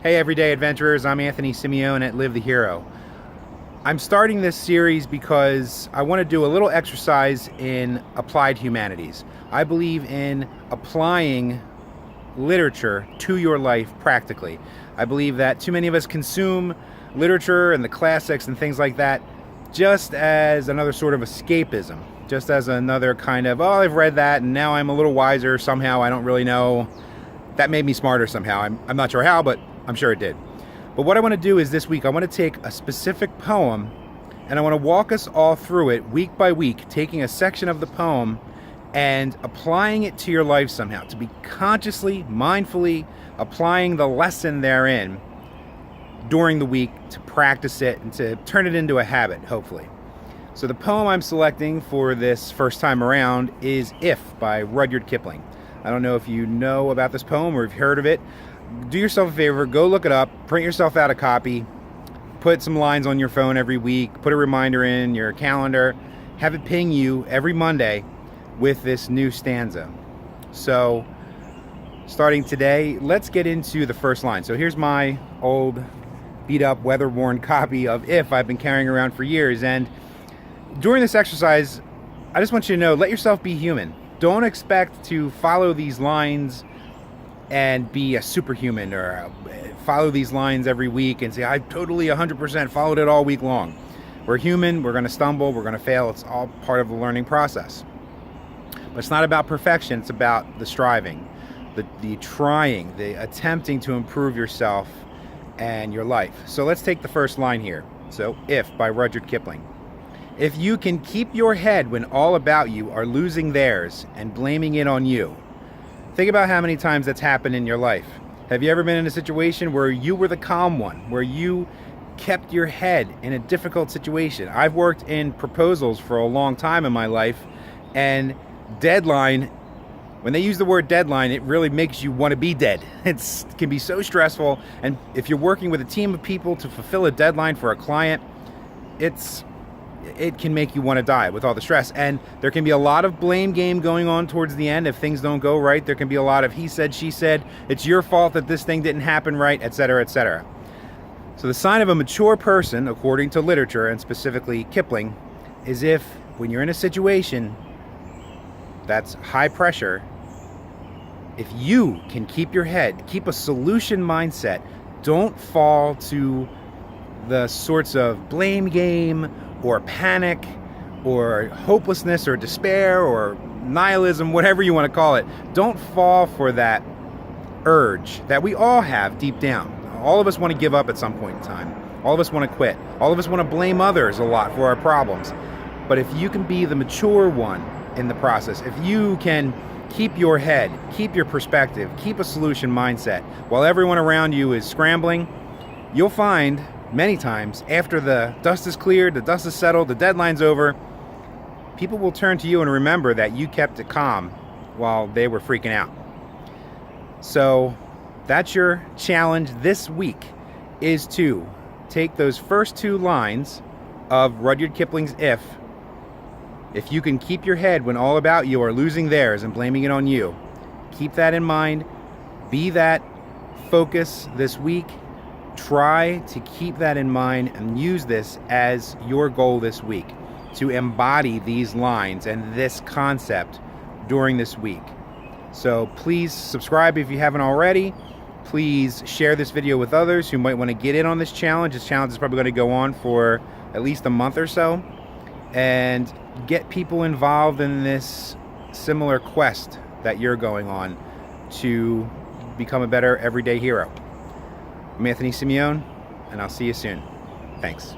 Hey everyday adventurers, I'm Anthony Simeone at Live the Hero. I'm starting this series because I want to do a little exercise in applied humanities. I believe in applying literature to your life practically. I believe that too many of us consume literature and the classics and things like that just as another sort of escapism, just as another kind of, oh, I've read that and now I'm a little wiser somehow, I don't really know. That made me smarter somehow. I'm not sure how, but I'm sure it did. But what I want to do is this week, I want to take a specific poem and I want to walk us all through it week by week, taking a section of the poem and applying it to your life somehow, to be consciously, mindfully applying the lesson therein during the week, to practice it and to turn it into a habit, hopefully. So the poem I'm selecting for this first time around is If by Rudyard Kipling. I don't know if you know about this poem or if you've heard of it. Do yourself a favor, go look it up, print yourself out a copy, put some lines on your phone every week, put a reminder in your calendar, have it ping you every Monday with this new stanza. So, starting today, let's get into the first line. So here's my old, beat-up, weather-worn copy of If I've been carrying around for years. And during this exercise, I just want you to know, let yourself be human. Don't expect to follow these lines and be a superhuman or follow these lines every week and say, I totally 100% followed it all week long. We're human, we're going to stumble, we're going to fail. It's all part of the learning process. But it's not about perfection, it's about the striving, the trying, the attempting to improve yourself and your life. So let's take the first line here. So, If by Rudyard Kipling. If you can keep your head when all about you are losing theirs and blaming it on you. Think about how many times that's happened in your life. Have you ever been in a situation where you were the calm one, where you kept your head in a difficult situation? I've worked in proposals for a long time in my life, and deadline, when they use the word deadline, it really makes you want to be dead. It can be so stressful, and if you're working with a team of people to fulfill a deadline for a client, it can make you want to die with all the stress. And there can be a lot of blame game going on towards the end if things don't go right. There can be a lot of he said, she said, it's your fault that this thing didn't happen right, etc., etc. So the sign of a mature person, according to literature and specifically Kipling, is if when you're in a situation that's high pressure, if you can keep your head, keep a solution mindset, don't fall to the sorts of blame game or panic or hopelessness or despair or nihilism, whatever you want to call it. Don't fall for that urge that we all have deep down. All of us want to give up at some point in time. All of us want to quit. All of us want to blame others a lot for our problems. But if you can be the mature one in the process, if you can keep your head, keep your perspective, keep a solution mindset while everyone around you is scrambling, you'll find many times, after the dust is cleared, the dust is settled, the deadline's over, people will turn to you and remember that you kept it calm while they were freaking out. So that's your challenge this week, is to take those first two lines of Rudyard Kipling's If you can keep your head when all about you are losing theirs and blaming it on you, keep that in mind, be that focus this week. Try to keep that in mind and use this as your goal this week, to embody these lines and this concept during this week. So please subscribe if you haven't already. Please share this video with others who might want to get in on this challenge. This challenge is probably going to go on for at least a month or so, and get people involved in this similar quest that you're going on to become a better everyday hero. I'm Anthony Simeone, and I'll see you soon. Thanks.